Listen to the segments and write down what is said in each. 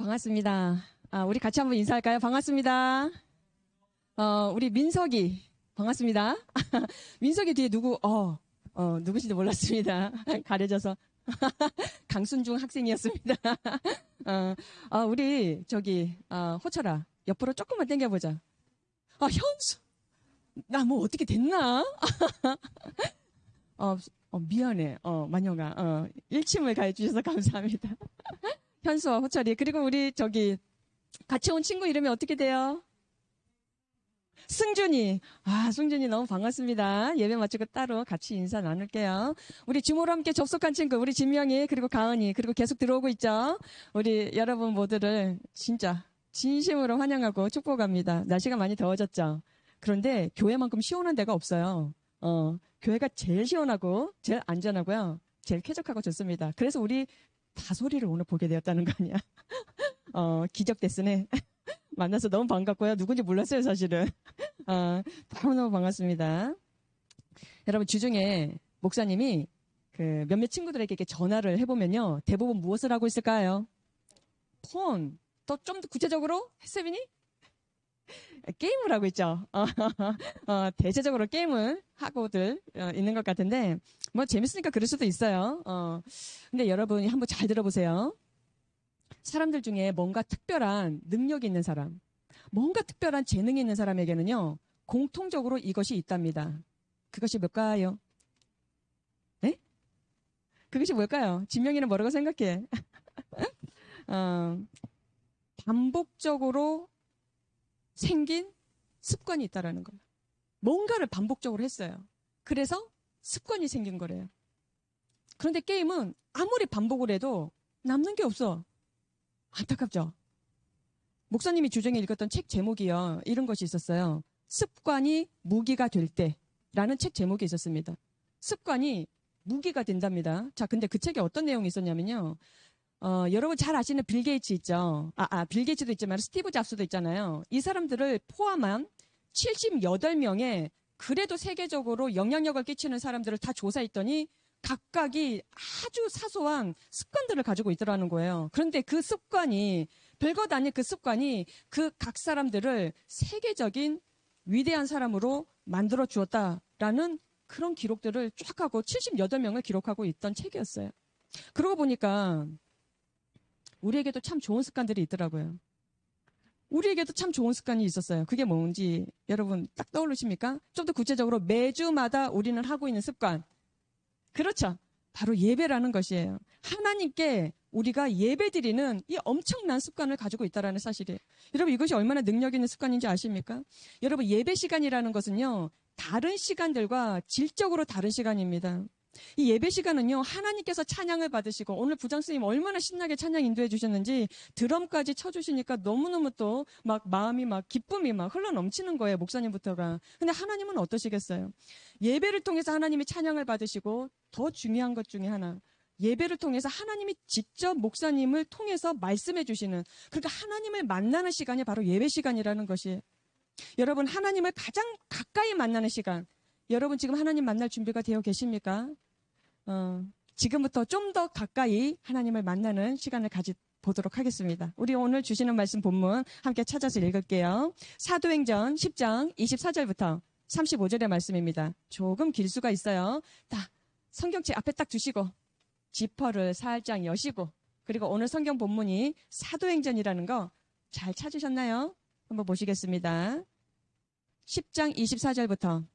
반갑습니다. 우리 같이 한번 인사할까요? 반갑습니다. 우리 민석이, 반갑습니다. 민석이 뒤에 누구신지 몰랐습니다. 가려져서. 강순중 학생이었습니다. 우리, 호철아, 옆으로 조금만 당겨보자. 현수! 나 뭐 어떻게 됐나? 미안해. 만영아. 일침을 가해주셔서 감사합니다. 현수와 호철이. 그리고 우리 같이 온 친구 이름이 어떻게 돼요? 승준이. 승준이 너무 반갑습니다. 예배 마치고 따로 같이 인사 나눌게요. 우리 주모로 함께 접속한 친구, 우리 진명이, 그리고 가은이, 그리고 계속 들어오고 있죠. 우리 여러분 모두를 진짜 진심으로 환영하고 축복합니다. 날씨가 많이 더워졌죠. 그런데 교회만큼 시원한 데가 없어요. 교회가 제일 시원하고, 제일 안전하고요. 제일 쾌적하고 좋습니다. 그래서 우리 다소리를 오늘 보게 되었다는 거 아니야? 기적 됐으네. 만나서 너무 반갑고요. 누군지 몰랐어요, 사실은. 너무너무 반갑습니다. 여러분, 주중에 목사님이 몇몇 친구들에게 이렇게 전화를 해보면요. 대부분 무엇을 하고 있을까요? 폰. 또 좀 더 구체적으로? 햇세빈이? 게임을 하고 있죠. 대체적으로 게임을 하고들 있는 것 같은데, 뭐 재밌으니까 그럴 수도 있어요. 근데 여러분이 한번 잘 들어보세요. 사람들 중에 뭔가 특별한 능력이 있는 사람, 뭔가 특별한 재능이 있는 사람에게는요, 공통적으로 이것이 있답니다. 그것이 뭘까요? 네? 그것이 뭘까요? 진명이는 뭐라고 생각해? 반복적으로 생긴 습관이 있다라는 거예요. 뭔가를 반복적으로 했어요. 그래서 습관이 생긴 거래요. 그런데 게임은 아무리 반복을 해도 남는 게 없어. 안타깝죠? 목사님이 주중에 읽었던 책 제목이요. 이런 것이 있었어요. 습관이 무기가 될 때라는 책 제목이 있었습니다. 습관이 무기가 된답니다. 자, 근데 그 책에 어떤 내용이 있었냐면요. 여러분 잘 아시는 빌 게이츠 있죠? 빌 게이츠도 있지만 스티브 잡스도 있잖아요. 이 사람들을 포함한 78명의 그래도 세계적으로 영향력을 끼치는 사람들을 다 조사했더니 각각이 아주 사소한 습관들을 가지고 있더라는 거예요. 그런데 그 습관이, 별것 아닌 그 습관이 그 각 사람들을 세계적인 위대한 사람으로 만들어 주었다라는 그런 기록들을 쫙 하고 78명을 기록하고 있던 책이었어요. 그러고 보니까 우리에게도 참 좋은 습관들이 있더라고요. 우리에게도 참 좋은 습관이 있었어요. 그게 뭔지 여러분 딱 떠오르십니까? 좀 더 구체적으로 매주마다 우리는 하고 있는 습관. 그렇죠. 바로 예배라는 것이에요. 하나님께 우리가 예배드리는 이 엄청난 습관을 가지고 있다는 사실이에요. 여러분 이것이 얼마나 능력 있는 습관인지 아십니까? 여러분 예배 시간이라는 것은요. 다른 시간들과 질적으로 다른 시간입니다. 이 예배 시간은요, 하나님께서 찬양을 받으시고, 오늘 부장스님 얼마나 신나게 찬양 인도해 주셨는지, 드럼까지 쳐주시니까 너무너무 또, 마음이 기쁨이 흘러 넘치는 거예요, 목사님부터가. 근데 하나님은 어떠시겠어요? 예배를 통해서 하나님이 찬양을 받으시고, 더 중요한 것 중에 하나. 예배를 통해서 하나님이 직접 목사님을 통해서 말씀해 주시는, 그러니까 하나님을 만나는 시간이 바로 예배 시간이라는 것이. 여러분, 하나님을 가장 가까이 만나는 시간. 여러분 지금 하나님 만날 준비가 되어 계십니까? 지금부터 좀 더 가까이 하나님을 만나는 시간을 가져보도록 하겠습니다. 우리 오늘 주시는 말씀 본문 함께 찾아서 읽을게요. 사도행전 10장 24절부터 35절의 말씀입니다. 조금 길 수가 있어요. 성경책 앞에 딱 두시고 지퍼를 살짝 여시고 그리고 오늘 성경 본문이 사도행전이라는 거 잘 찾으셨나요? 한번 보시겠습니다. 10장 24절부터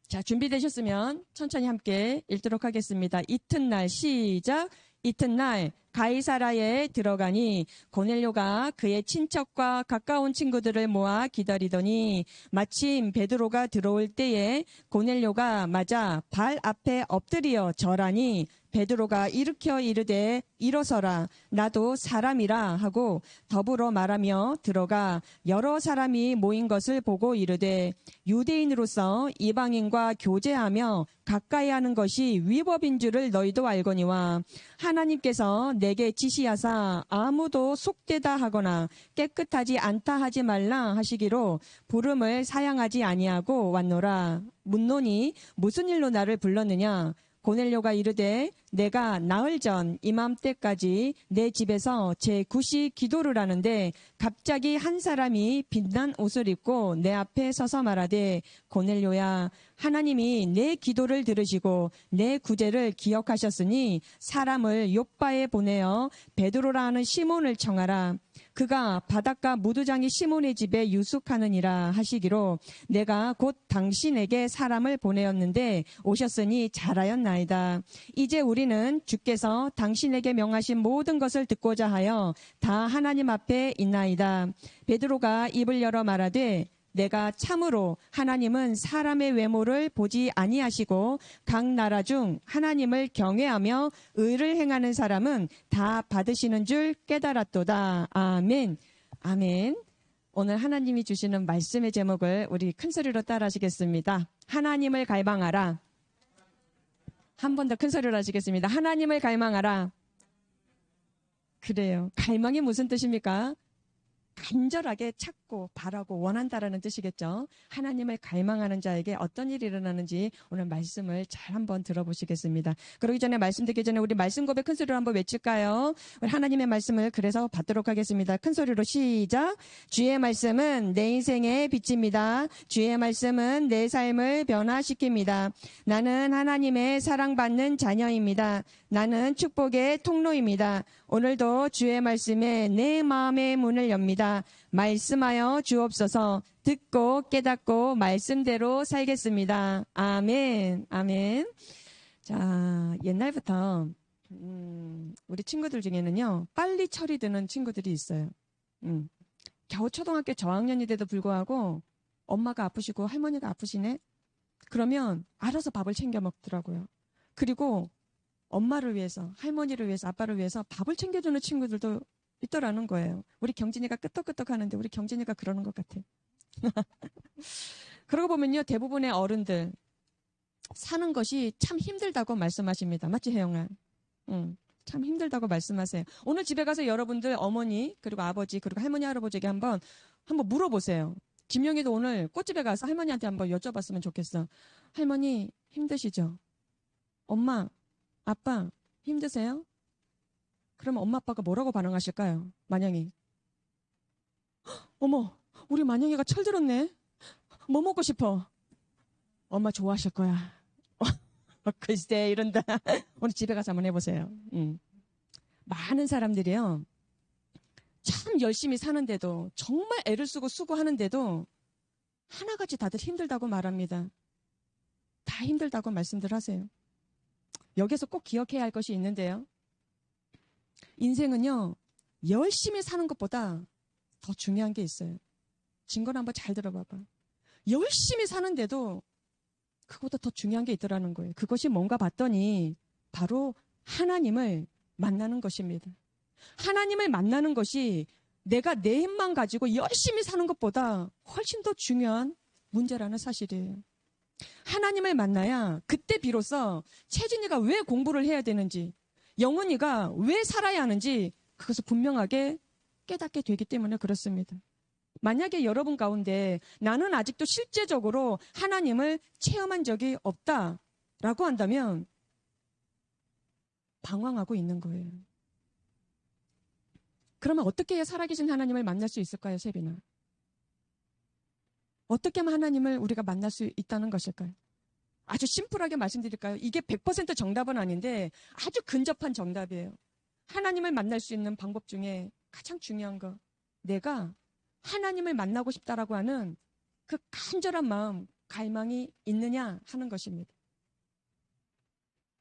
자, 준비되셨으면 천천히 함께 읽도록 하겠습니다. 이튿날 시작. 이튿날 가이사라에 들어가니 고넬료가 그의 친척과 가까운 친구들을 모아 기다리더니 마침 베드로가 들어올 때에 고넬료가 맞아 발 앞에 엎드려 절하니 베드로가 일으켜 이르되 일어서라 나도 사람이라 하고 더불어 말하며 들어가 여러 사람이 모인 것을 보고 이르되 유대인으로서 이방인과 교제하며 가까이 하는 것이 위법인 줄을 너희도 알거니와 하나님께서 내게 지시하사 아무도 속되다 하거나 깨끗하지 않다 하지 말라 하시기로 부름을 사양하지 아니하고 왔노라. 묻노니 무슨 일로 나를 불렀느냐? 고넬료가 이르되 내가 나흘 전 이맘때까지 내 집에서 제9시 기도를 하는데 갑자기 한 사람이 빛난 옷을 입고 내 앞에 서서 말하되 고넬료야 하나님이 내 기도를 들으시고 내 구제를 기억하셨으니 사람을 욥바에 보내어 베드로라 하는 시몬을 청하라. 그가 바닷가 무두장이 시몬의 집에 유숙하느니라 하시기로 내가 곧 당신에게 사람을 보내었는데 오셨으니 잘하였나이다. 이제 우리는 주께서 당신에게 명하신 모든 것을 듣고자 하여 다 하나님 앞에 있나이다. 베드로가 입을 열어 말하되 내가 참으로 하나님은 사람의 외모를 보지 아니하시고 각 나라 중 하나님을 경외하며 의를 행하는 사람은 다 받으시는 줄 깨달았도다. 아멘. 아멘. 오늘 하나님이 주시는 말씀의 제목을 우리 큰 소리로 따라 하시겠습니다. 하나님을 갈망하라. 한 번 더 큰 소리로 하시겠습니다. 하나님을 갈망하라. 그래요. 갈망이 무슨 뜻입니까? 간절하게 찾고 바라고 원한다라는 뜻이겠죠. 하나님을 갈망하는 자에게 어떤 일이 일어나는지 오늘 말씀을 잘 한번 들어보시겠습니다. 그러기 전에 말씀 듣기 전에 우리 말씀 고백 큰 소리로 한번 외칠까요? 우리 하나님의 말씀을 그래서 받도록 하겠습니다. 큰 소리로 시작. 주의 말씀은 내 인생의 빛입니다. 주의 말씀은 내 삶을 변화시킵니다. 나는 하나님의 사랑받는 자녀입니다. 나는 축복의 통로입니다. 오늘도 주의 말씀에 내 마음의 문을 엽니다. 말씀하여 주옵소서. 듣고 깨닫고 말씀대로 살겠습니다. 아멘. 아멘. 자, 옛날부터 우리 친구들 중에는요. 빨리 철이 드는 친구들이 있어요. 겨우 초등학교 저학년이 돼도 불구하고 엄마가 아프시고 할머니가 아프시네. 그러면 알아서 밥을 챙겨 먹더라고요. 그리고 엄마를 위해서, 할머니를 위해서, 아빠를 위해서 밥을 챙겨주는 친구들도 있더라는 거예요. 우리 경진이가 끄떡끄떡 하는데 우리 경진이가 그러는 것 같아. 그러고 보면요. 대부분의 어른들 사는 것이 참 힘들다고 말씀하십니다. 맞지, 혜영아? 참 힘들다고 말씀하세요. 오늘 집에 가서 여러분들 어머니 그리고 아버지 그리고 할머니 할아버지에게 한번 물어보세요. 김영희도 오늘 꽃집에 가서 할머니한테 한번 여쭤봤으면 좋겠어. 할머니 힘드시죠? 엄마 아빠 힘드세요? 그러면 엄마 아빠가 뭐라고 반응하실까요? 만영이. 어머 우리 만영이가 철들었네. 뭐 먹고 싶어? 엄마 좋아하실 거야. 글쎄 이런다. 오늘 집에 가서 한번 해보세요. 많은 사람들이요. 참 열심히 사는데도 정말 애를 쓰고 수고하는데도 하나같이 다들 힘들다고 말합니다. 다 힘들다고 말씀들 하세요. 여기서 꼭 기억해야 할 것이 있는데요. 인생은요. 열심히 사는 것보다 더 중요한 게 있어요. 증거를 한번 잘 들어봐봐. 열심히 사는데도 그것보다 더 중요한 게 있더라는 거예요. 그것이 뭔가 봤더니 바로 하나님을 만나는 것입니다. 하나님을 만나는 것이 내가 내 힘만 가지고 열심히 사는 것보다 훨씬 더 중요한 문제라는 사실이에요. 하나님을 만나야 그때 비로소 채준이가 왜 공부를 해야 되는지, 영훈이가 왜 살아야 하는지 그것을 분명하게 깨닫게 되기 때문에 그렇습니다. 만약에 여러분 가운데 나는 아직도 실제적으로 하나님을 체험한 적이 없다라고 한다면 방황하고 있는 거예요. 그러면 어떻게 해야 살아계신 하나님을 만날 수 있을까요, 세빈아? 어떻게 하면 하나님을 우리가 만날 수 있다는 것일까요? 아주 심플하게 말씀드릴까요? 이게 100% 정답은 아닌데 아주 근접한 정답이에요. 하나님을 만날 수 있는 방법 중에 가장 중요한 거, 내가 하나님을 만나고 싶다라고 하는 그 간절한 마음, 갈망이 있느냐 하는 것입니다.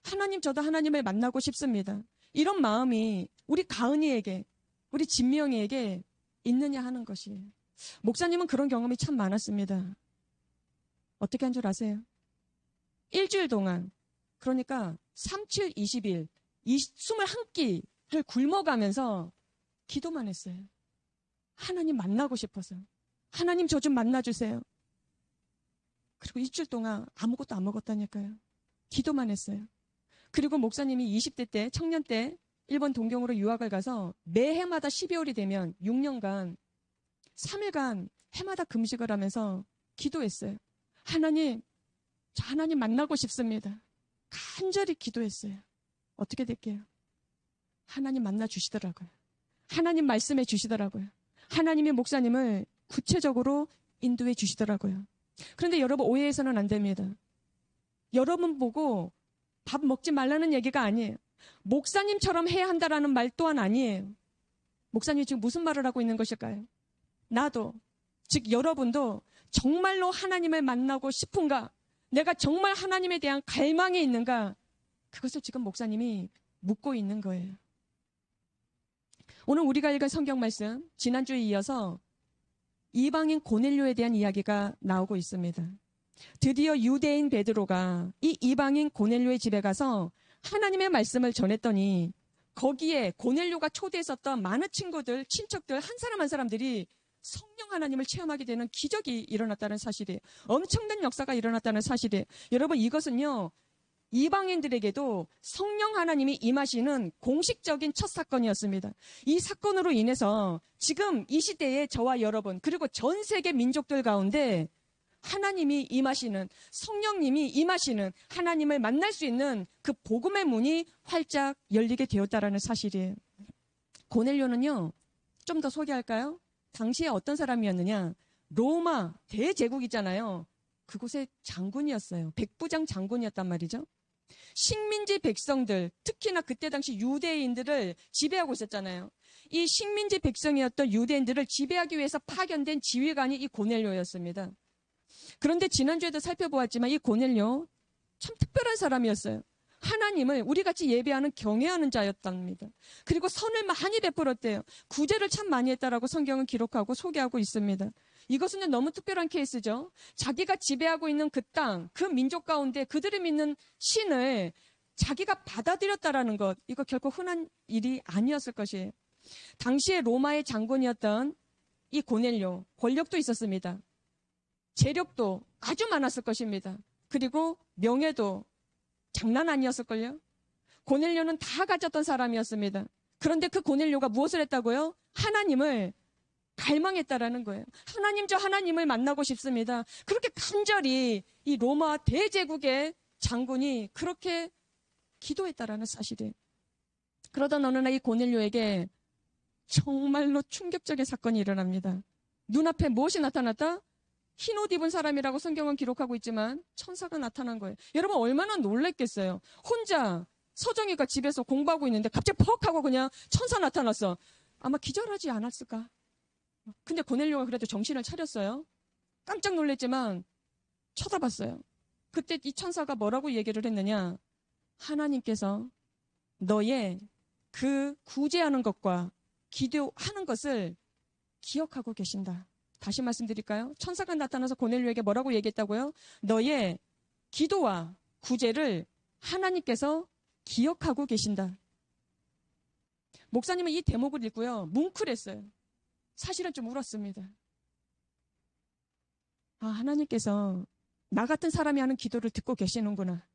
하나님, 저도 하나님을 만나고 싶습니다. 이런 마음이 우리 가은이에게, 우리 진명이에게 있느냐 하는 것이에요. 목사님은 그런 경험이 참 많았습니다. 어떻게 한 줄 아세요? 일주일 동안, 그러니까 3, 7, 20일, 21끼를 굶어가면서 기도만 했어요. 하나님 만나고 싶어서. 하나님 저 좀 만나주세요. 그리고 일주일 동안 아무것도 안 먹었다니까요. 기도만 했어요. 그리고 목사님이 20대 때, 청년 때 일본 동경으로 유학을 가서 매해마다 12월이 되면 6년간 3일간 해마다 금식을 하면서 기도했어요. 하나님, 저 하나님 만나고 싶습니다. 간절히 기도했어요. 어떻게 될게요? 하나님 만나 주시더라고요. 하나님 말씀해 주시더라고요. 하나님이 목사님을 구체적으로 인도해 주시더라고요. 그런데 여러분 오해해서는 안 됩니다. 여러분 보고 밥 먹지 말라는 얘기가 아니에요. 목사님처럼 해야 한다라는 말 또한 아니에요. 목사님이 지금 무슨 말을 하고 있는 것일까요? 나도, 즉 여러분도 정말로 하나님을 만나고 싶은가? 내가 정말 하나님에 대한 갈망이 있는가? 그것을 지금 목사님이 묻고 있는 거예요. 오늘 우리가 읽은 성경 말씀, 지난주에 이어서 이방인 고넬료에 대한 이야기가 나오고 있습니다. 드디어 유대인 베드로가 이 이방인 고넬료의 집에 가서 하나님의 말씀을 전했더니 거기에 고넬료가 초대했었던 많은 친구들, 친척들 한 사람 한 사람들이 성령 하나님을 체험하게 되는 기적이 일어났다는 사실이에요. 엄청난 역사가 일어났다는 사실이에요. 여러분 이것은요. 이방인들에게도 성령 하나님이 임하시는 공식적인 첫 사건이었습니다. 이 사건으로 인해서 지금 이 시대에 저와 여러분 그리고 전 세계 민족들 가운데 하나님이 임하시는 성령님이 임하시는 하나님을 만날 수 있는 그 복음의 문이 활짝 열리게 되었다라는 사실이에요. 고넬료는요. 좀 더 소개할까요? 당시에 어떤 사람이었느냐? 로마 대제국이잖아요. 그곳의 장군이었어요. 백부장 장군이었단 말이죠. 식민지 백성들, 특히나 그때 당시 유대인들을 지배하고 있었잖아요. 이 식민지 백성이었던 유대인들을 지배하기 위해서 파견된 지휘관이 이 고넬료였습니다. 그런데 지난주에도 살펴보았지만 이 고넬료 참 특별한 사람이었어요. 하나님을 우리같이 예배하는 경외하는 자였답니다. 그리고 선을 많이 베풀었대요. 구제를 참 많이 했다라고 성경은 기록하고 소개하고 있습니다. 이것은 너무 특별한 케이스죠. 자기가 지배하고 있는 그 땅, 그 민족 가운데 그들이 믿는 신을 자기가 받아들였다라는 것, 이거 결코 흔한 일이 아니었을 것이에요. 당시에 로마의 장군이었던 이 고넬료, 권력도 있었습니다. 재력도 아주 많았을 것입니다. 그리고 명예도 장난 아니었을걸요? 고넬료는 다 가졌던 사람이었습니다. 그런데 그 고넬료가 무엇을 했다고요? 하나님을 갈망했다라는 거예요. 하나님, 저 하나님을 만나고 싶습니다. 그렇게 간절히 이 로마 대제국의 장군이 그렇게 기도했다라는 사실이에요. 그러던 어느 날 이 고넬료에게 정말로 충격적인 사건이 일어납니다. 눈앞에 무엇이 나타났다? 흰 옷 입은 사람이라고 성경은 기록하고 있지만 천사가 나타난 거예요. 여러분 얼마나 놀랬겠어요. 혼자 서정이가 집에서 공부하고 있는데 갑자기 퍽 하고 그냥 천사 나타났어. 아마 기절하지 않았을까? 근데 고넬료가 그래도 정신을 차렸어요. 깜짝 놀랐지만 쳐다봤어요. 그때 이 천사가 뭐라고 얘기를 했느냐? 하나님께서 너의 그 구제하는 것과 기도하는 것을 기억하고 계신다. 다시 말씀드릴까요? 천사가 나타나서 고넬료에게 뭐라고 얘기했다고요? 너의 기도와 구제를 하나님께서 기억하고 계신다. 목사님은 이 대목을 읽고요. 뭉클했어요. 사실은 좀 울었습니다. 아, 하나님께서 나 같은 사람이 하는 기도를 듣고 계시는구나.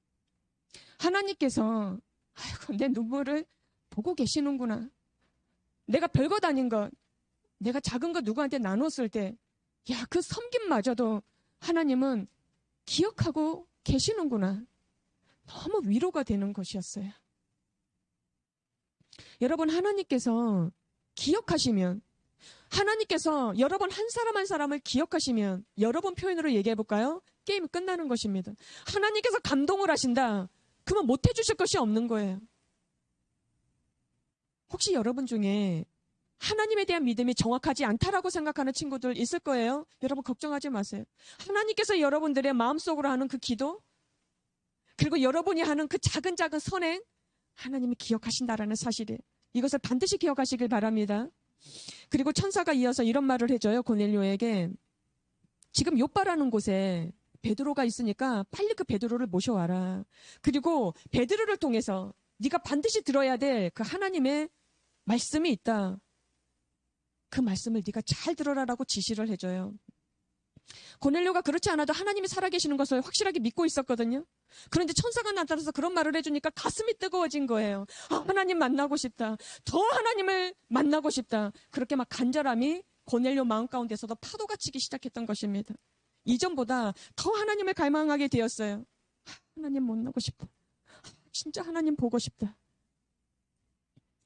하나님께서 아이고, 내 눈물을 보고 계시는구나. 내가 별것 아닌 것, 내가 작은 거 누구한테 나눴을 때, 야, 그 섬김마저도 하나님은 기억하고 계시는구나. 너무 위로가 되는 것이었어요. 여러분, 하나님께서 기억하시면, 하나님께서 여러분 한 사람 한 사람을 기억하시면, 여러분 표현으로 얘기해 볼까요? 게임이 끝나는 것입니다. 하나님께서 감동을 하신다. 그러면 못 해주실 것이 없는 거예요. 혹시 여러분 중에 하나님에 대한 믿음이 정확하지 않다라고 생각하는 친구들 있을 거예요. 여러분 걱정하지 마세요. 하나님께서 여러분들의 마음속으로 하는 그 기도, 그리고 여러분이 하는 그 작은 선행, 하나님이 기억하신다라는 사실이에요. 이것을 반드시 기억하시길 바랍니다. 그리고 천사가 이어서 이런 말을 해줘요. 고넬료에게. 지금 요빠라는 곳에 베드로가 있으니까 빨리 그 베드로를 모셔와라. 그리고 베드로를 통해서 네가 반드시 들어야 될 그 하나님의 말씀이 있다. 그 말씀을 네가 잘 들어라라고 지시를 해줘요. 고넬료가 그렇지 않아도 하나님이 살아계시는 것을 확실하게 믿고 있었거든요. 그런데 천사가 나타나서 그런 말을 해주니까 가슴이 뜨거워진 거예요. 아, 하나님 만나고 싶다. 더 하나님을 만나고 싶다. 그렇게 막 간절함이 고넬료 마음 가운데서도 파도가 치기 시작했던 것입니다. 이전보다 더 하나님을 갈망하게 되었어요. 하나님 만나고 싶다. 진짜 하나님 보고 싶다.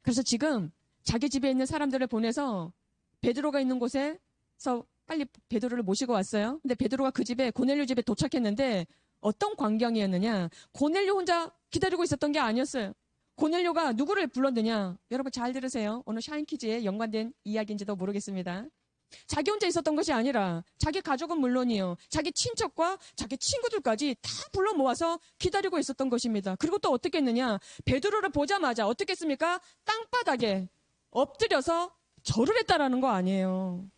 그래서 지금 자기 집에 있는 사람들을 보내서 베드로가 있는 곳에서 빨리 베드로를 모시고 왔어요. 근데 베드로가 그 집에, 고넬료 집에 도착했는데 어떤 광경이었느냐? 고넬료 혼자 기다리고 있었던 게 아니었어요. 고넬료가 누구를 불렀느냐? 여러분 잘 들으세요. 오늘 샤인키즈에 연관된 이야기인지도 모르겠습니다. 자기 혼자 있었던 것이 아니라 자기 가족은 물론이요, 자기 친척과 자기 친구들까지 다 불러 모아서 기다리고 있었던 것입니다. 그리고 또 어떻게 했느냐? 베드로를 보자마자 어떻게 했습니까? 땅바닥에 엎드려서 절을 했다라는 거 아니에요.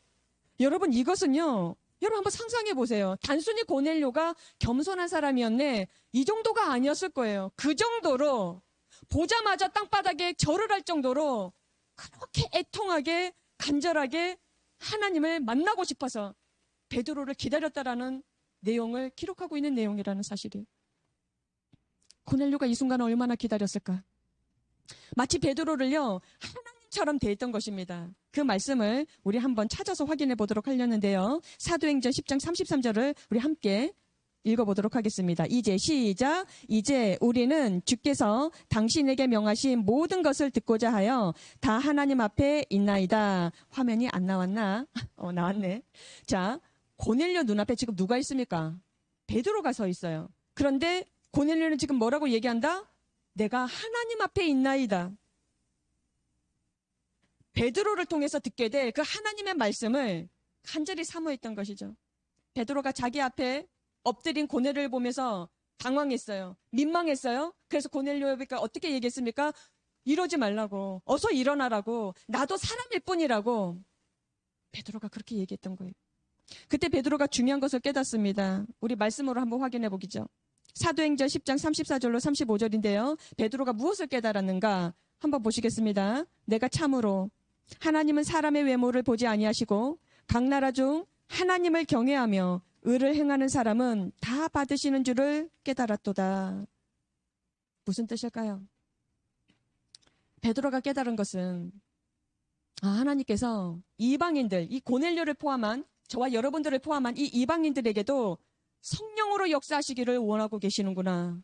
여러분 이것은요, 여러분 한번 상상해 보세요. 단순히 고넬료가 겸손한 사람이었네, 이 정도가 아니었을 거예요. 그 정도로 보자마자 땅바닥에 절을 할 정도로 그렇게 애통하게 간절하게 하나님을 만나고 싶어서 베드로를 기다렸다라는 내용을 기록하고 있는 내용이라는 사실이에요. 고넬료가 이 순간을 얼마나 기다렸을까? 마치 베드로를요, 하나님처럼 대했던 것입니다. 그 말씀을 우리 한번 찾아서 확인해 보도록 하려는데요. 사도행전 10장 33절을 우리 함께 읽어보도록 하겠습니다. 이제 시작. 이제 우리는 주께서 당신에게 명하신 모든 것을 듣고자 하여 다 하나님 앞에 있나이다. 화면이 안 나왔나? 나왔네. 자, 고넬료 눈앞에 지금 누가 있습니까? 베드로가 서 있어요. 그런데 고넬료는 지금 뭐라고 얘기한다? 내가 하나님 앞에 있나이다. 베드로를 통해서 듣게 될 그 하나님의 말씀을 간절히 사모했던 것이죠. 베드로가 자기 앞에 엎드린 고넬료를 보면서 당황했어요. 민망했어요. 그래서 고넬료가 어떻게 얘기했습니까? 이러지 말라고, 어서 일어나라고, 나도 사람일 뿐이라고 베드로가 그렇게 얘기했던 거예요. 그때 베드로가 중요한 것을 깨닫습니다. 우리 말씀으로 한번 확인해 보기죠. 사도행전 10장 34절로 35절인데요. 베드로가 무엇을 깨달았는가 한번 보시겠습니다. 내가 참으로 하나님은 사람의 외모를 보지 아니하시고 각 나라 중 하나님을 경외하며 의를 행하는 사람은 다 받으시는 줄을 깨달았도다. 무슨 뜻일까요? 베드로가 깨달은 것은 하나님께서 이방인들, 이 고넬료를 포함한, 저와 여러분들을 포함한 이 이방인들에게도 성령으로 역사하시기를 원하고 계시는구나.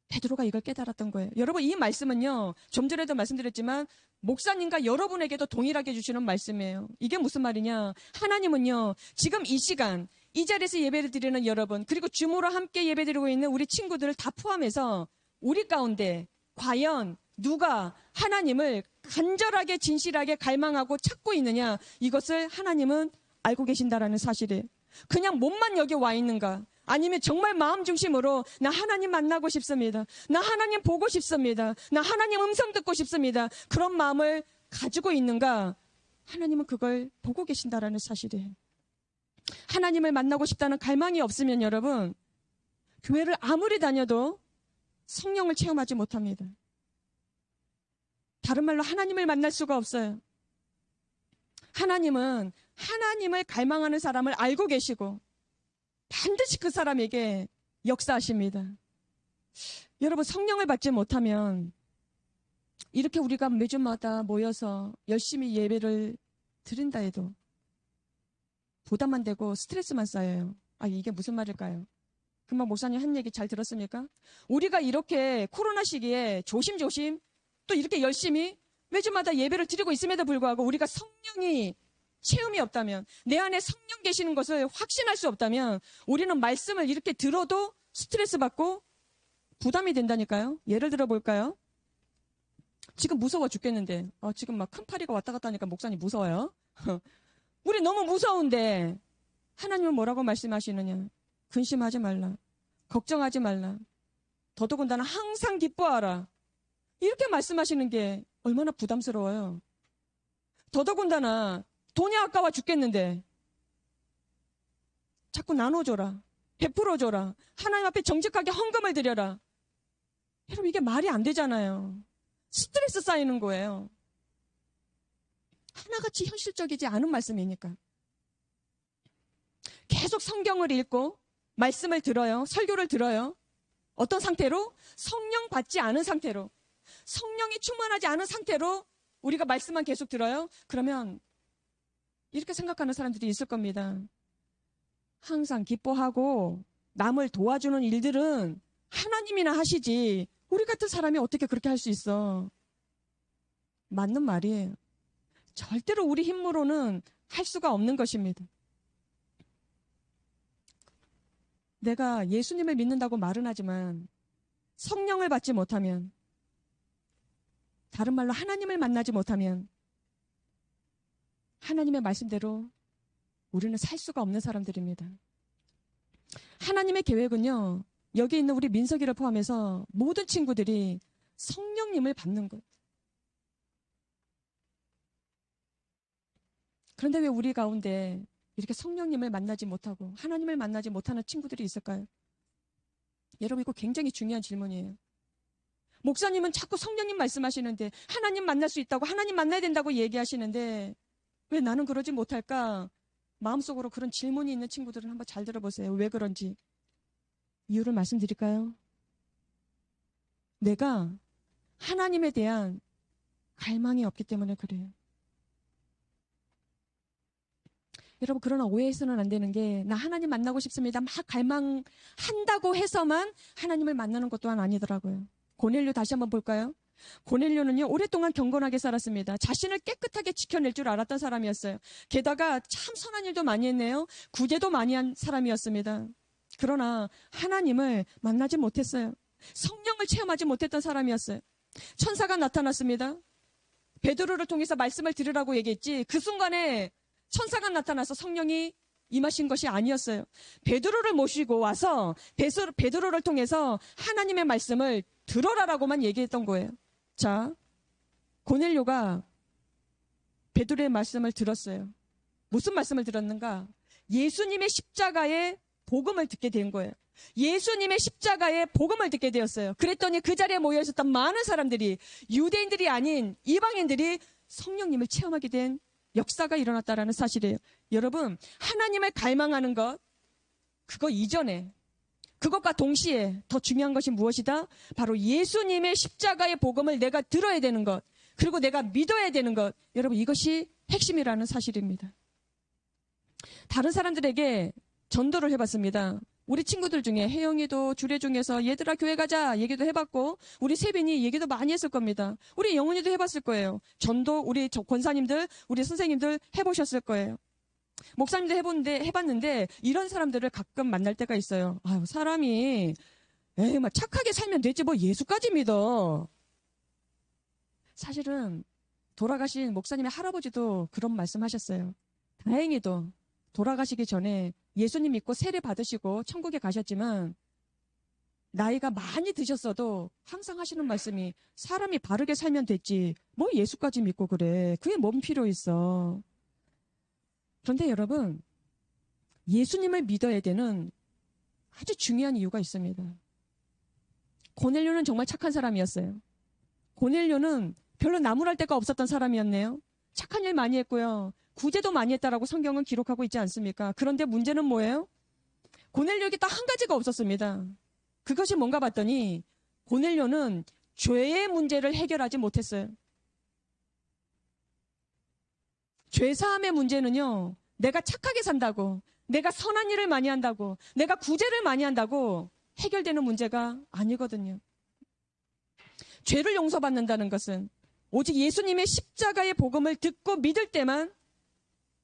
베드로가 이걸 깨달았던 거예요. 여러분 이 말씀은요, 좀 전에도 말씀드렸지만 목사님과 여러분에게도 동일하게 주시는 말씀이에요. 이게 무슨 말이냐? 하나님은요, 지금 이 시간 이 자리에서 예배를 드리는 여러분, 그리고 줌으로 함께 예배드리고 있는 우리 친구들을 다 포함해서 우리 가운데 과연 누가 하나님을 간절하게 진실하게 갈망하고 찾고 있느냐, 이것을 하나님은 알고 계신다라는 사실이에요. 그냥 몸만 여기 와 있는가? 아니면 정말 마음 중심으로 나 하나님 만나고 싶습니다. 나 하나님 보고 싶습니다. 나 하나님 음성 듣고 싶습니다. 그런 마음을 가지고 있는가? 하나님은 그걸 보고 계신다라는 사실이에요. 하나님을 만나고 싶다는 갈망이 없으면 여러분, 교회를 아무리 다녀도 성령을 체험하지 못합니다. 다른 말로 하나님을 만날 수가 없어요. 하나님은 하나님을 갈망하는 사람을 알고 계시고 반드시 그 사람에게 역사하십니다. 여러분 성령을 받지 못하면 이렇게 우리가 매주마다 모여서 열심히 예배를 드린다 해도 부담만 되고 스트레스만 쌓여요. 이게 무슨 말일까요? 금방 목사님 한 얘기 잘 들었습니까? 우리가 이렇게 코로나 시기에 조심조심 또 이렇게 열심히 매주마다 예배를 드리고 있음에도 불구하고 우리가 성령이 체험이 없다면, 내 안에 성령 계시는 것을 확신할 수 없다면 우리는 말씀을 이렇게 들어도 스트레스 받고 부담이 된다니까요. 예를 들어 볼까요? 지금 무서워 죽겠는데 지금 막 큰 파리가 왔다 갔다 하니까 목사님 무서워요. 우리 너무 무서운데 하나님은 뭐라고 말씀하시느냐? 근심하지 말라, 걱정하지 말라, 더더군다나 항상 기뻐하라, 이렇게 말씀하시는 게 얼마나 부담스러워요. 더더군다나 돈이 아까워 죽겠는데 자꾸 나눠줘라, 베풀어줘라, 하나님 앞에 정직하게 헌금을 드려라. 여러분 이게 말이 안 되잖아요. 스트레스 쌓이는 거예요. 하나같이 현실적이지 않은 말씀이니까. 계속 성경을 읽고 말씀을 들어요. 설교를 들어요. 어떤 상태로? 성령 받지 않은 상태로, 성령이 충만하지 않은 상태로 우리가 말씀만 계속 들어요. 그러면 이렇게 생각하는 사람들이 있을 겁니다. 항상 기뻐하고 남을 도와주는 일들은 하나님이나 하시지 우리 같은 사람이 어떻게 그렇게 할 수 있어? 맞는 말이에요. 절대로 우리 힘으로는 할 수가 없는 것입니다. 내가 예수님을 믿는다고 말은 하지만 성령을 받지 못하면, 다른 말로 하나님을 만나지 못하면 하나님의 말씀대로 우리는 살 수가 없는 사람들입니다. 하나님의 계획은요, 여기 있는 우리 민석이를 포함해서 모든 친구들이 성령님을 받는 것. 그런데 왜 우리 가운데 이렇게 성령님을 만나지 못하고 하나님을 만나지 못하는 친구들이 있을까요? 여러분, 이거 굉장히 중요한 질문이에요. 목사님은 자꾸 성령님 말씀하시는데, 하나님 만날 수 있다고, 하나님 만나야 된다고 얘기하시는데 왜 나는 그러지 못할까? 마음속으로 그런 질문이 있는 친구들은 한번 잘 들어보세요. 왜 그런지. 이유를 말씀드릴까요? 내가 하나님에 대한 갈망이 없기 때문에 그래요. 여러분, 그러나 오해해서는 안 되는 게, 나 하나님 만나고 싶습니다, 막 갈망한다고 해서만 하나님을 만나는 것 또한 아니더라고요. 고넬료 다시 한번 볼까요? 고넬료는요, 오랫동안 경건하게 살았습니다. 자신을 깨끗하게 지켜낼 줄 알았던 사람이었어요. 게다가 참 선한 일도 많이 했네요. 구제도 많이 한 사람이었습니다. 그러나 하나님을 만나지 못했어요. 성령을 체험하지 못했던 사람이었어요. 천사가 나타났습니다. 베드로를 통해서 말씀을 들으라고 얘기했지, 그 순간에 천사가 나타나서 성령이 임하신 것이 아니었어요. 베드로를 모시고 와서 베드로를 통해서 하나님의 말씀을 들어라라고만 얘기했던 거예요. 자, 고넬료가 베드로의 말씀을 들었어요. 무슨 말씀을 들었는가? 예수님의 십자가의 복음을 듣게 된 거예요. 예수님의 십자가의 복음을 듣게 되었어요. 그랬더니 그 자리에 모여 있었던 많은 사람들이, 유대인들이 아닌 이방인들이 성령님을 체험하게 된 역사가 일어났다라는 사실이에요. 여러분, 하나님을 갈망하는 것, 그거 이전에, 그것과 동시에 더 중요한 것이 무엇이다? 바로 예수님의 십자가의 복음을 내가 들어야 되는 것, 그리고 내가 믿어야 되는 것. 여러분, 이것이 핵심이라는 사실입니다. 다른 사람들에게 전도를 해봤습니다. 우리 친구들 중에 혜영이도 주례 중에서 얘들아 교회 가자 얘기도 해봤고, 우리 세빈이 얘기도 많이 했을 겁니다. 우리 영훈이도 해봤을 거예요. 전도 우리 권사님들, 우리 선생님들 해보셨을 거예요. 목사님도 해봤는데 이런 사람들을 가끔 만날 때가 있어요. 아유, 사람이 막 착하게 살면 되지 뭐 예수까지 믿어. 사실은 돌아가신 목사님의 할아버지도 그런 말씀하셨어요. 다행히도 돌아가시기 전에 예수님 믿고 세례 받으시고 천국에 가셨지만, 나이가 많이 드셨어도 항상 하시는 말씀이, 사람이 바르게 살면 됐지 뭐 예수까지 믿고 그래, 그게 뭔 필요 있어. 그런데 여러분, 예수님을 믿어야 되는 아주 중요한 이유가 있습니다. 고넬료는 정말 착한 사람이었어요. 고넬료는 별로 나무랄 데가 없었던 사람이었네요. 착한 일 많이 했고요, 구제도 많이 했다라고 성경은 기록하고 있지 않습니까? 그런데 문제는 뭐예요? 고넬료에게 딱 한 가지가 없었습니다. 그것이 뭔가 봤더니, 고넬료는 죄의 문제를 해결하지 못했어요. 죄사함의 문제는요, 내가 착하게 산다고, 내가 선한 일을 많이 한다고, 내가 구제를 많이 한다고 해결되는 문제가 아니거든요. 죄를 용서받는다는 것은 오직 예수님의 십자가의 복음을 듣고 믿을 때만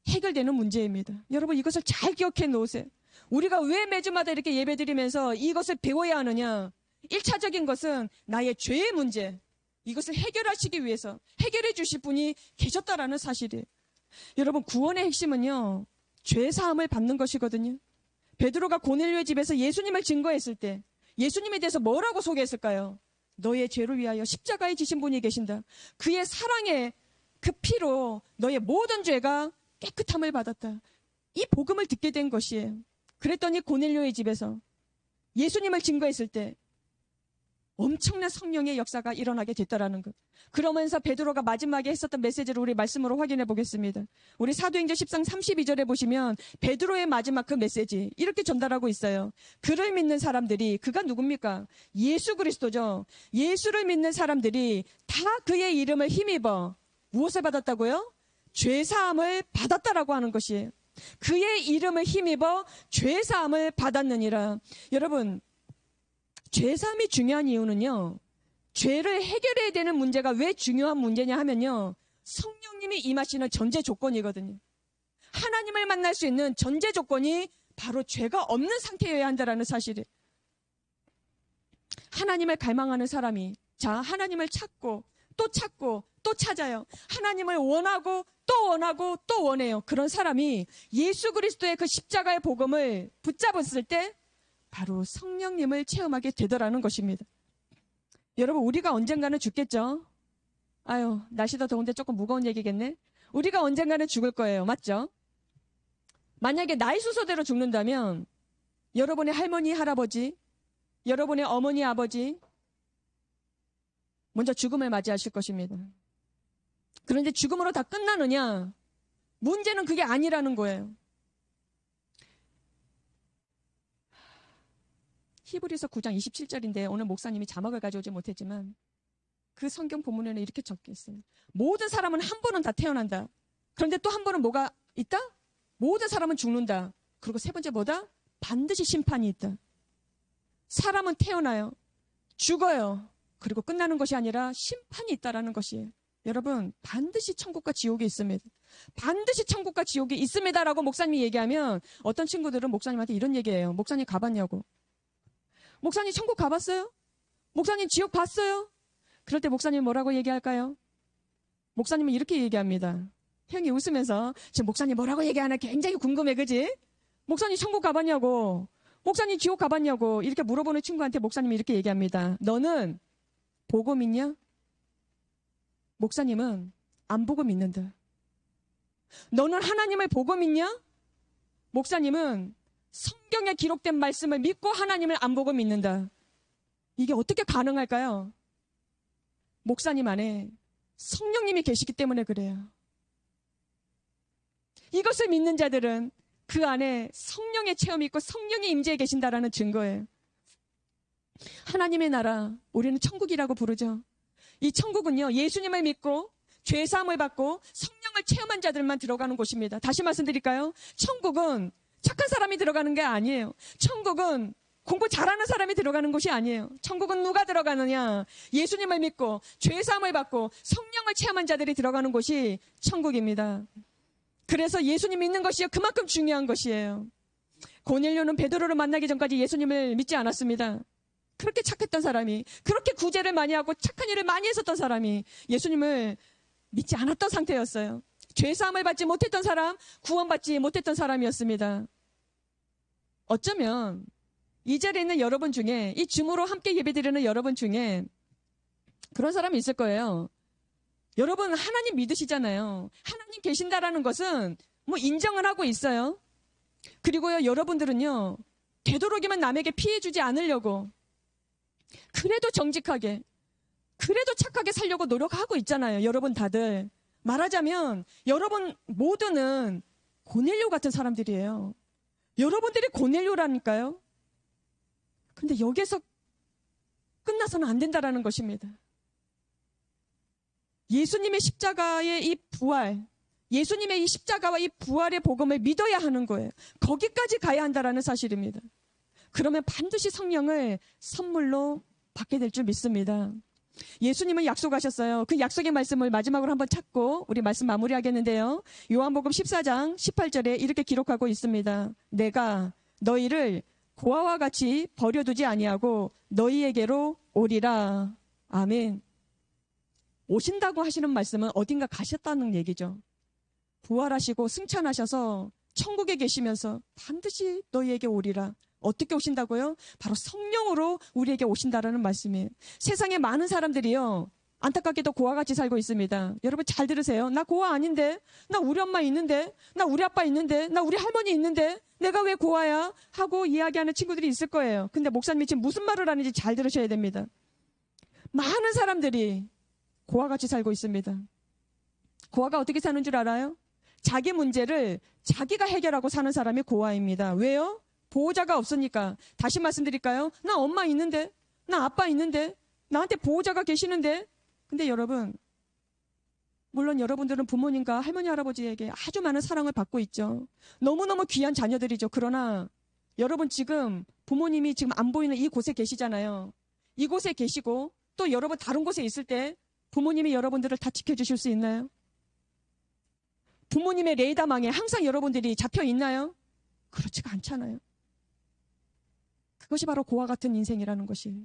해결되는 문제입니다. 여러분, 이것을 잘 기억해 놓으세요. 우리가 왜 매주마다 이렇게 예배드리면서 이것을 배워야 하느냐? 1차적인 것은 나의 죄의 문제, 이것을 해결하시기 위해서 해결해 주실 분이 계셨다라는 사실이에요. 여러분, 구원의 핵심은요, 죄 사함을 받는 것이거든요. 베드로가 고넬료의 집에서 예수님을 증거했을 때 예수님에 대해서 뭐라고 소개했을까요? 너의 죄를 위하여 십자가에 지신 분이 계신다. 그의 사랑의 그 피로 너의 모든 죄가 깨끗함을 받았다. 이 복음을 듣게 된 것이에요. 그랬더니 고넬료의 집에서 예수님을 증거했을 때 엄청난 성령의 역사가 일어나게 됐다라는 것. 그러면서 베드로가 마지막에 했었던 메시지를 우리 말씀으로 확인해 보겠습니다. 우리 사도행전 10장 32절에 보시면 베드로의 마지막 그 메시지 이렇게 전달하고 있어요. 그를 믿는 사람들이, 그가 누굽니까? 예수 그리스도죠. 예수를 믿는 사람들이 다 그의 이름을 힘입어 무엇을 받았다고요? 죄사함을 받았다라고 하는 것이에요. 그의 이름을 힘입어 죄사함을 받았느니라. 여러분, 죄사함이 중요한 이유는요, 죄를 해결해야 되는 문제가 왜 중요한 문제냐 하면요, 성령님이 임하시는 전제 조건이거든요. 하나님을 만날 수 있는 전제 조건이 바로 죄가 없는 상태여야 한다는 사실이에요. 하나님을 갈망하는 사람이, 자, 하나님을 찾고 또 찾아요. 하나님을 원하고 또 원하고 또 원해요. 그런 사람이 예수 그리스도의 그 십자가의 복음을 붙잡았을 때 바로 성령님을 체험하게 되더라는 것입니다. 여러분, 우리가 언젠가는 죽겠죠? 아유, 날씨도 더운데 조금 무거운 얘기겠네. 우리가 언젠가는 죽을 거예요. 맞죠? 만약에 나이 순서대로 죽는다면 여러분의 할머니, 할아버지, 여러분의 어머니, 아버지 먼저 죽음을 맞이하실 것입니다. 그런데 죽음으로 다 끝나느냐? 문제는 그게 아니라는 거예요. 히브리서 9장 27절인데 오늘 목사님이 자막을 가져오지 못했지만 그 성경 본문에는 이렇게 적혀 있어요. 모든 사람은 한 번은 다 태어난다. 그런데 또 한 번은 뭐가 있다? 모든 사람은 죽는다. 그리고 세 번째 뭐다? 반드시 심판이 있다. 사람은 태어나요. 죽어요. 그리고 끝나는 것이 아니라 심판이 있다라는 것이에요. 여러분, 반드시 천국과 지옥이 있습니다. 반드시 천국과 지옥이 있습니다라고 목사님이 얘기하면 어떤 친구들은 목사님한테 이런 얘기해요. 목사님 가봤냐고. 목사님 천국 가봤어요? 목사님 지옥 봤어요? 그럴 때 목사님 뭐라고 얘기할까요? 목사님은 이렇게 얘기합니다. 형이 웃으면서 지금 목사님 뭐라고 얘기하나 굉장히 궁금해, 그지? 목사님 천국 가봤냐고. 목사님 지옥 가봤냐고. 이렇게 물어보는 친구한테 목사님이 이렇게 얘기합니다. 너는 보고 믿냐? 목사님은 안 보고 믿는다. 너는 하나님을 보고 믿냐? 목사님은 성경에 기록된 말씀을 믿고 하나님을 안 보고 믿는다. 이게 어떻게 가능할까요? 목사님 안에 성령님이 계시기 때문에 그래요. 이것을 믿는 자들은 그 안에 성령의 체험이 있고 성령의 임재에 계신다라는 증거예요. 하나님의 나라, 우리는 천국이라고 부르죠. 이 천국은요, 예수님을 믿고 죄사함을 받고 성령을 체험한 자들만 들어가는 곳입니다. 다시 말씀드릴까요? 천국은 착한 사람이 들어가는 게 아니에요. 천국은 공부 잘하는 사람이 들어가는 곳이 아니에요. 천국은 누가 들어가느냐? 예수님을 믿고 죄사함을 받고 성령을 체험한 자들이 들어가는 곳이 천국입니다. 그래서 예수님 믿는 것이 그만큼 중요한 것이에요. 고넬료는 베드로를 만나기 전까지 예수님을 믿지 않았습니다. 그렇게 착했던 사람이, 그렇게 구제를 많이 하고 착한 일을 많이 했었던 사람이 예수님을 믿지 않았던 상태였어요. 죄사함을 받지 못했던 사람, 구원받지 못했던 사람이었습니다. 어쩌면 이 자리에 있는 여러분 중에, 이 줌으로 함께 예배드리는 여러분 중에 그런 사람이 있을 거예요. 여러분 하나님 믿으시잖아요. 하나님 계신다라는 것은 뭐 인정을 하고 있어요. 그리고요, 여러분들은요, 되도록이면 남에게 피해 주지 않으려고, 그래도 정직하게, 그래도 착하게 살려고 노력하고 있잖아요. 여러분 다들. 말하자면 여러분 모두는 고넬료 같은 사람들이에요. 여러분들이 고넬료라니까요. 근데 여기서 끝나서는 안 된다라는 것입니다. 예수님의 십자가의 이 부활, 예수님의 이 십자가와 이 부활의 복음을 믿어야 하는 거예요. 거기까지 가야 한다라는 사실입니다. 그러면 반드시 성령을 선물로 받게 될 줄 믿습니다. 예수님은 약속하셨어요. 그 약속의 말씀을 마지막으로 한번 찾고 우리 말씀 마무리하겠는데요. 요한복음 14장 18절에 이렇게 기록하고 있습니다. 내가 너희를 고아와 같이 버려두지 아니하고 너희에게로 오리라. 아멘. 오신다고 하시는 말씀은 어딘가 가셨다는 얘기죠. 부활하시고 승천하셔서 천국에 계시면서 반드시 너희에게 오리라. 어떻게 오신다고요? 바로 성령으로 우리에게 오신다라는 말씀이에요. 세상에 많은 사람들이요, 안타깝게도 고아같이 살고 있습니다. 여러분 잘 들으세요. 나 고아 아닌데, 나 우리 엄마 있는데, 나 우리 아빠 있는데, 나 우리 할머니 있는데 내가 왜 고아야? 하고 이야기하는 친구들이 있을 거예요. 근데 목사님이 지금 무슨 말을 하는지 잘 들으셔야 됩니다. 많은 사람들이 고아같이 살고 있습니다. 고아가 어떻게 사는 줄 알아요? 자기 문제를 자기가 해결하고 사는 사람이 고아입니다. 왜요? 보호자가 없으니까. 다시 말씀드릴까요? 나 엄마 있는데, 나 아빠 있는데, 나한테 보호자가 계시는데. 근데 여러분, 물론 여러분들은 부모님과 할머니, 할아버지에게 아주 많은 사랑을 받고 있죠. 너무너무 귀한 자녀들이죠. 그러나 여러분 지금 부모님이 지금 안 보이는 이곳에 계시잖아요. 이곳에 계시고 또 여러분 다른 곳에 있을 때 부모님이 여러분들을 다 지켜주실 수 있나요? 부모님의 레이더망에 항상 여러분들이 잡혀 있나요? 그렇지가 않잖아요. 그것이 바로 고와 같은 인생이라는 것이에요.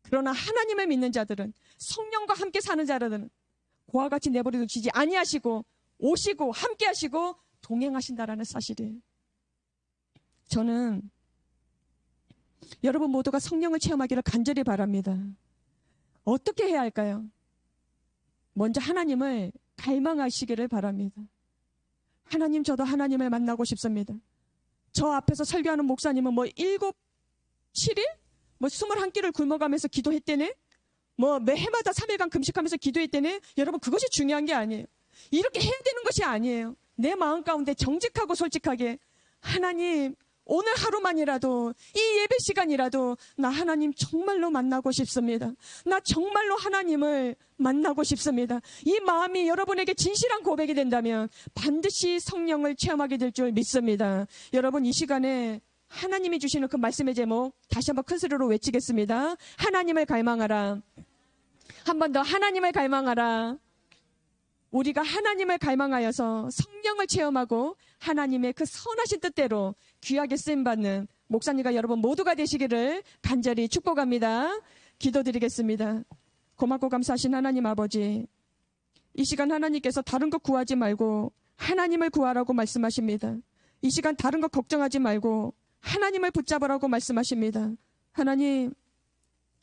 그러나 하나님을 믿는 자들은, 성령과 함께 사는 자들은 고와 같이 내버려 두시지 아니하시고 오시고 함께 하시고 동행하신다라는 사실이에요. 저는 여러분 모두가 성령을 체험하기를 간절히 바랍니다. 어떻게 해야 할까요? 먼저 하나님을 갈망하시기를 바랍니다. 하나님, 저도 하나님을 만나고 싶습니다. 저 앞에서 설교하는 목사님은 7, 7일? 21끼를 굶어가면서 기도했대네? 매 해마다 3일간 금식하면서 기도했대네? 여러분, 그것이 중요한 게 아니에요. 이렇게 해야 되는 것이 아니에요. 내 마음 가운데 정직하고 솔직하게, 하나님, 오늘 하루만이라도, 이 예배 시간이라도 나 하나님 정말로 만나고 싶습니다. 나 정말로 하나님을 만나고 싶습니다. 이 마음이 여러분에게 진실한 고백이 된다면 반드시 성령을 체험하게 될 줄 믿습니다. 여러분, 이 시간에 하나님이 주시는 그 말씀의 제목 다시 한번 큰 소리로 외치겠습니다. 하나님을 갈망하라. 한 번 더, 하나님을 갈망하라. 우리가 하나님을 갈망하여서 성령을 체험하고 하나님의 그 선하신 뜻대로 귀하게 쓰임받는 목사님과 여러분 모두가 되시기를 간절히 축복합니다. 기도드리겠습니다. 고맙고 감사하신 하나님 아버지, 이 시간 하나님께서 다른 것 구하지 말고 하나님을 구하라고 말씀하십니다. 이 시간 다른 것 걱정하지 말고 하나님을 붙잡으라고 말씀하십니다. 하나님,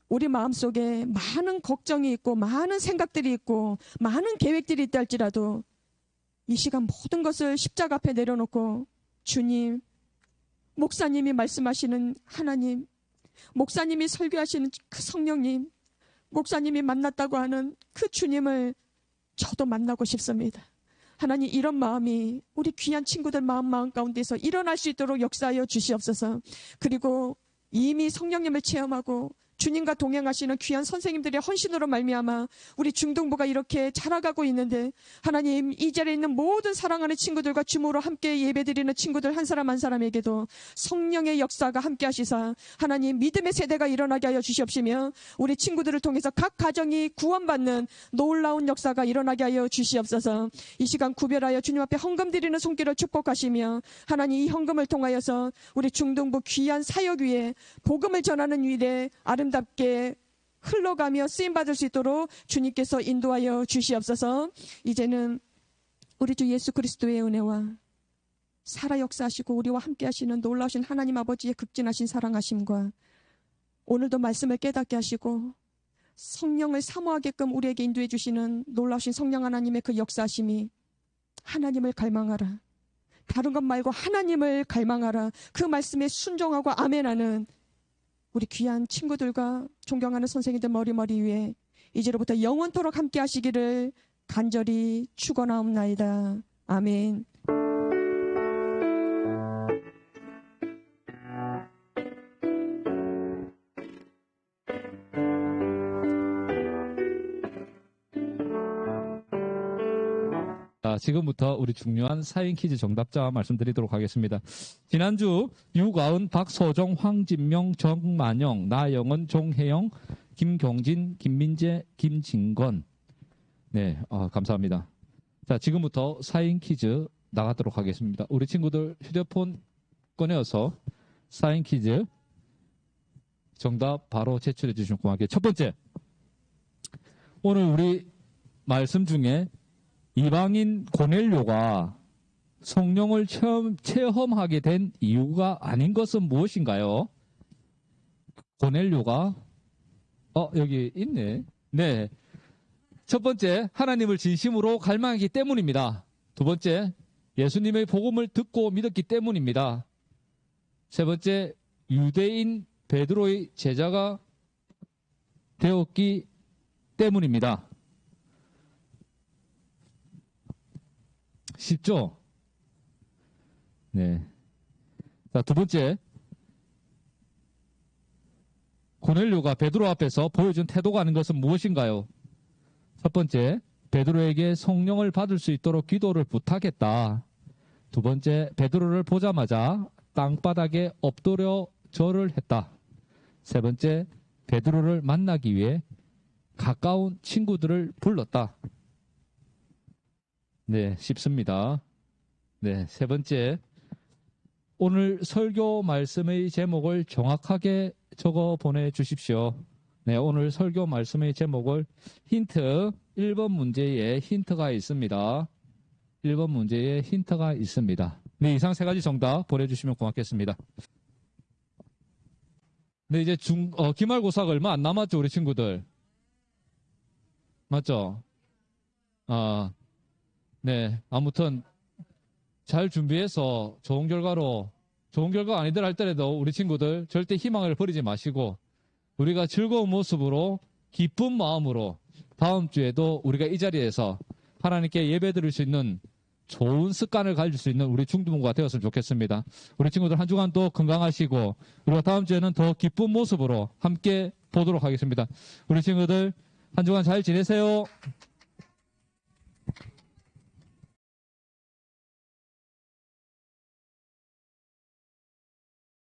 우리 마음속에 많은 걱정이 있고 많은 생각들이 있고 많은 계획들이 있다 할지라도 이 시간 모든 것을 십자가 앞에 내려놓고 주님, 목사님이 말씀하시는 하나님, 목사님이 설교하시는 그 성령님, 목사님이 만났다고 하는 그 주님을 저도 만나고 싶습니다. 하나님, 이런 마음이 우리 귀한 친구들 마음 가운데서 일어날 수 있도록 역사하여 주시옵소서. 그리고 이미 성령님을 체험하고 주님과 동행하시는 귀한 선생님들의 헌신으로 말미암아 우리 중동부가 이렇게 자라가고 있는데, 하나님, 이 자리에 있는 모든 사랑하는 친구들과 주모로 함께 예배드리는 친구들 한 사람 한 사람에게도 성령의 역사가 함께 하시사 하나님, 믿음의 세대가 일어나게 하여 주시옵시며 우리 친구들을 통해서 각 가정이 구원받는 놀라운 역사가 일어나게 하여 주시옵소서. 이 시간 구별하여 주님 앞에 헌금 드리는 손길을 축복하시며 하나님, 이 헌금을 통하여서 우리 중동부 귀한 사역 위에 복음을 전하는 일에 아름답게 흘러가며 쓰임받을 수 있도록 주님께서 인도하여 주시옵소서. 이제는 우리 주 예수 그리스도의 은혜와 살아 역사하시고 우리와 함께 하시는 놀라우신 하나님 아버지의 극진하신 사랑하심과 오늘도 말씀을 깨닫게 하시고 성령을 사모하게끔 우리에게 인도해 주시는 놀라우신 성령 하나님의 그 역사하심이, 하나님을 갈망하라, 다른 것 말고 하나님을 갈망하라, 그 말씀에 순종하고 아멘하는 우리 귀한 친구들과 존경하는 선생님들 머리 위에 이제로부터 영원토록 함께 하시기를 간절히 축원하옵나이다. 아멘. 지금부터 우리 중요한 사인 퀴즈 정답자 말씀드리도록 하겠습니다. 지난주 유가은, 박소정, 황진명, 정만영, 나영은, 종혜영, 김경진, 김민재, 김진건. 네, 감사합니다. 자, 지금부터 사인 퀴즈 나가도록 하겠습니다. 우리 친구들 휴대폰 꺼내어서 사인 퀴즈 정답 바로 제출해 주시면 고맙겠습니다. 첫 번째, 오늘 우리 말씀 중에 이방인 고넬료가 성령을 체험하게 된 이유가 아닌 것은 무엇인가요? 고넬료가 여기 있네. 네. 첫 번째, 하나님을 진심으로 갈망하기 때문입니다. 두 번째, 예수님의 복음을 듣고 믿었기 때문입니다. 세 번째, 유대인 베드로의 제자가 되었기 때문입니다. 쉽죠? 네. 자, 두 번째. 고넬료가 베드로 앞에서 보여준 태도가 아닌 것은 무엇인가요? 첫 번째, 베드로에게 성령을 받을 수 있도록 기도를 부탁했다. 두 번째, 베드로를 보자마자 땅바닥에 엎드려 절을 했다. 세 번째, 베드로를 만나기 위해 가까운 친구들을 불렀다. 네, 쉽습니다. 네, 세 번째. 오늘 설교 말씀의 제목을 정확하게 적어 보내주십시오. 네, 오늘 설교 말씀의 제목을 힌트, 1번 문제에 힌트가 있습니다. 1번 문제에 힌트가 있습니다. 네, 이상 세 가지 정답 보내주시면 고맙겠습니다. 네, 이제 기말고사가 얼마 안 남았죠, 우리 친구들. 맞죠? 네, 아무튼 잘 준비해서 좋은 결과 아니더라 할때라도 우리 친구들 절대 희망을 버리지 마시고 우리가 즐거운 모습으로 기쁜 마음으로 다음 주에도 우리가 이 자리에서 하나님께 예배 드릴 수 있는 좋은 습관을 가질 수 있는 우리 중등부가 되었으면 좋겠습니다. 우리 친구들 한 주간 또 건강하시고 우리가 다음 주에는 더 기쁜 모습으로 함께 보도록 하겠습니다. 우리 친구들 한 주간 잘 지내세요.